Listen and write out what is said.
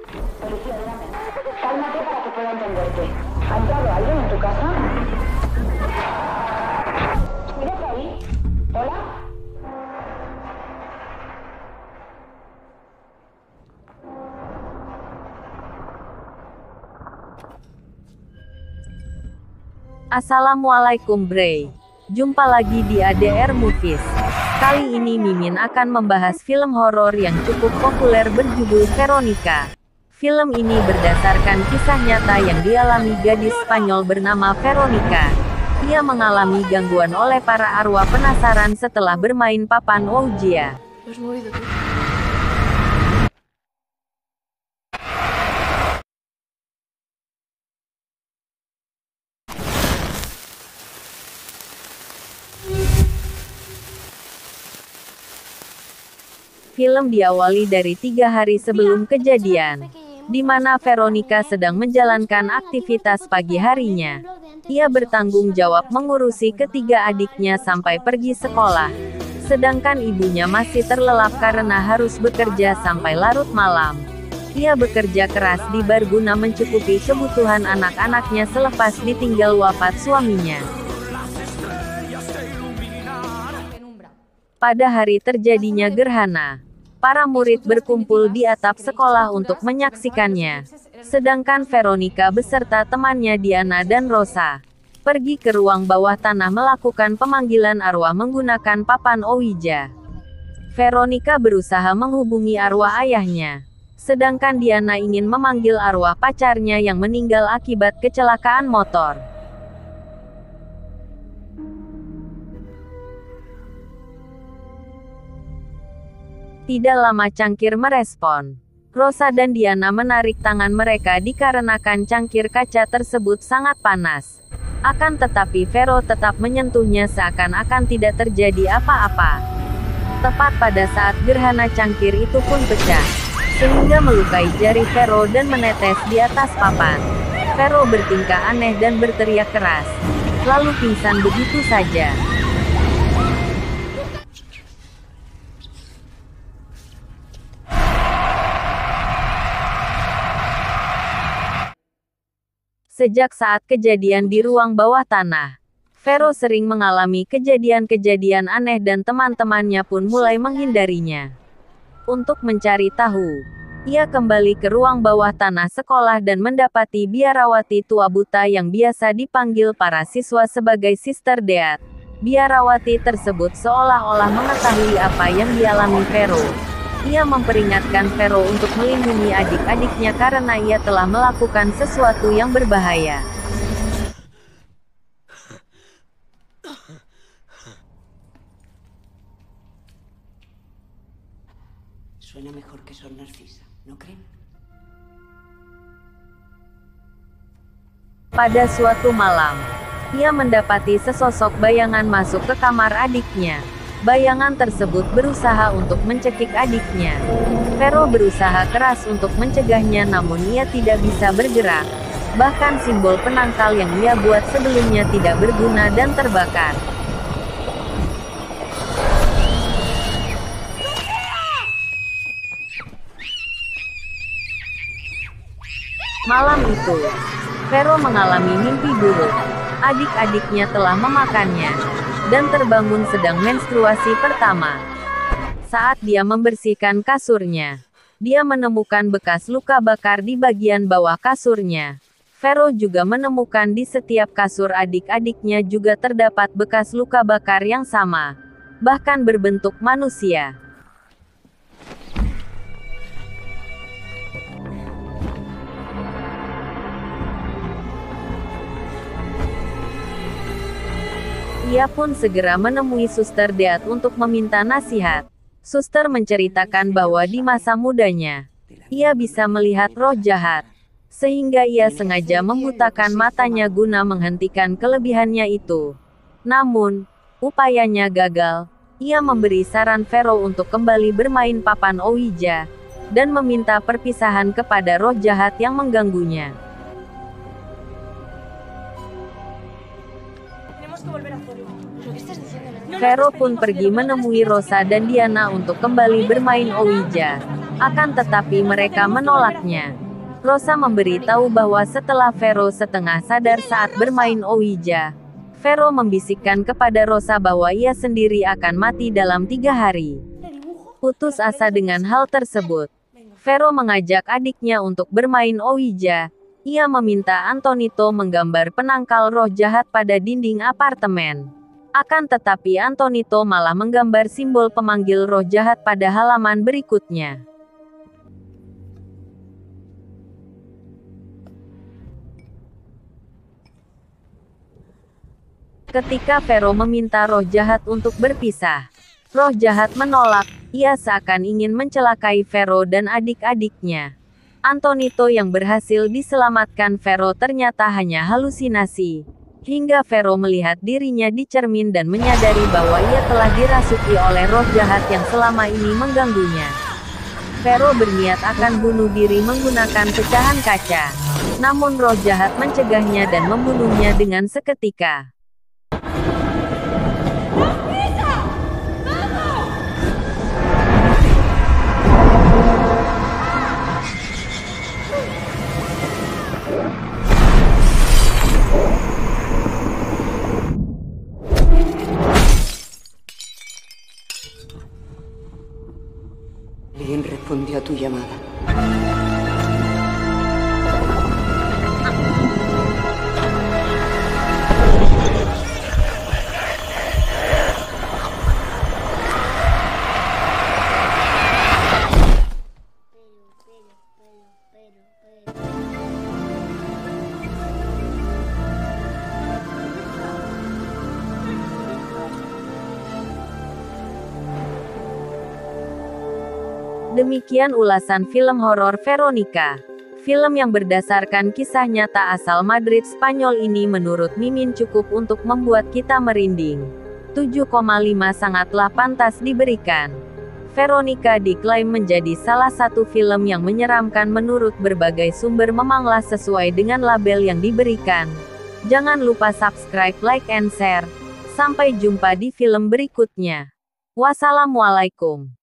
Policía, dígame. Cálmate para que pueda entenderte. ¿Ha entrado alguien en tu casa? ¿Eres ahí? ¿Hola? Assalamualaikum Bray. Jumpa lagi di ADR Movies. Kali ini Mimin akan membahas film horor yang cukup populer berjudul Veronica. Film ini berdasarkan kisah nyata yang dialami gadis Spanyol bernama Veronica. Ia mengalami gangguan oleh para arwah penasaran setelah bermain papan Ouija. Film diawali dari 3 hari sebelum kejadian, di mana Veronica sedang menjalankan aktivitas pagi harinya. Ia bertanggung jawab mengurusi ketiga adiknya sampai pergi sekolah, sedangkan ibunya masih terlelap karena harus bekerja sampai larut malam. Ia bekerja keras di bar guna mencukupi kebutuhan anak-anaknya selepas ditinggal wafat suaminya. Pada hari terjadinya gerhana, para murid berkumpul di atap sekolah untuk menyaksikannya. Sedangkan Veronica beserta temannya Diana dan Rosa pergi ke ruang bawah tanah melakukan pemanggilan arwah menggunakan papan Ouija. Veronica berusaha menghubungi arwah ayahnya, sedangkan Diana ingin memanggil arwah pacarnya yang meninggal akibat kecelakaan motor. Tidak lama Cangkir merespon. Rosa dan Diana menarik tangan mereka dikarenakan cangkir kaca tersebut sangat panas. Akan tetapi Vero tetap menyentuhnya seakan-akan tidak terjadi apa-apa. Tepat pada saat gerhana cangkir itu pun pecah, sehingga melukai jari Vero dan menetes di atas papan. Vero bertingkah aneh dan berteriak keras, lalu pingsan begitu saja. Sejak saat kejadian di ruang bawah tanah, Vero sering mengalami kejadian-kejadian aneh dan teman-temannya pun mulai menghindarinya. Untuk mencari tahu, ia kembali ke ruang bawah tanah sekolah dan mendapati biarawati tua buta yang biasa dipanggil para siswa sebagai Sister Death. Biarawati tersebut seolah-olah mengetahui apa yang dialami Vero. Ia memperingatkan Vero untuk melindungi adik-adiknya karena ia telah melakukan sesuatu yang berbahaya. Suena mejor que Sor Narcisa, ¿no creen? Pada suatu malam, ia mendapati sesosok bayangan masuk ke kamar adiknya. Bayangan tersebut berusaha untuk mencekik adiknya. Vero berusaha keras untuk mencegahnya namun ia tidak bisa bergerak. Bahkan simbol penangkal yang ia buat sebelumnya tidak berguna dan terbakar. Malam itu, Vero mengalami mimpi buruk. Adik-adiknya telah memakannya dan terbangun sedang menstruasi pertama. Saat dia membersihkan kasurnya, dia menemukan bekas luka bakar di bagian bawah kasurnya. Vero juga menemukan di setiap kasur adik-adiknya juga terdapat bekas luka bakar yang sama, bahkan berbentuk manusia. Ia pun segera menemui Suster Death untuk meminta nasihat. Suster menceritakan bahwa di masa mudanya, ia bisa melihat roh jahat, sehingga ia sengaja membutakan matanya guna menghentikan kelebihannya itu. Namun, upayanya gagal. Ia memberi saran Vero untuk kembali bermain papan Ouija, dan meminta perpisahan kepada roh jahat yang mengganggunya. Vero pun pergi menemui Rosa dan Diana untuk kembali bermain Ouija. Akan tetapi mereka menolaknya. Rosa memberitahu bahwa setelah Vero setengah sadar saat bermain Ouija, Vero membisikkan kepada Rosa bahwa ia sendiri akan mati dalam 3 hari. Putus asa dengan hal tersebut, Vero mengajak adiknya untuk bermain Ouija. Ia meminta Antonito menggambar penangkal roh jahat pada dinding apartemen. Akan tetapi Antonito malah menggambar simbol pemanggil roh jahat pada halaman berikutnya. Ketika Vero meminta roh jahat untuk berpisah, roh jahat menolak. Ia seakan ingin mencelakai Vero dan adik-adiknya. Antonito yang berhasil diselamatkan Vero ternyata hanya halusinasi. Hingga Vero melihat dirinya di cermin dan menyadari bahwa ia telah dirasuki oleh roh jahat yang selama ini mengganggunya. Vero berniat akan bunuh diri menggunakan pecahan kaca. Namun roh jahat mencegahnya dan membunuhnya dengan seketika. Alguien respondió a tu llamada. Demikian ulasan film horor Veronica. Film yang berdasarkan kisah nyata asal Madrid, Spanyol ini menurut Mimin cukup untuk membuat kita merinding. 7,5 sangatlah pantas diberikan. Veronica diklaim menjadi salah satu film yang menyeramkan menurut berbagai sumber memanglah sesuai dengan label yang diberikan. Jangan lupa subscribe, like, and share. Sampai jumpa di film berikutnya. Wassalamualaikum.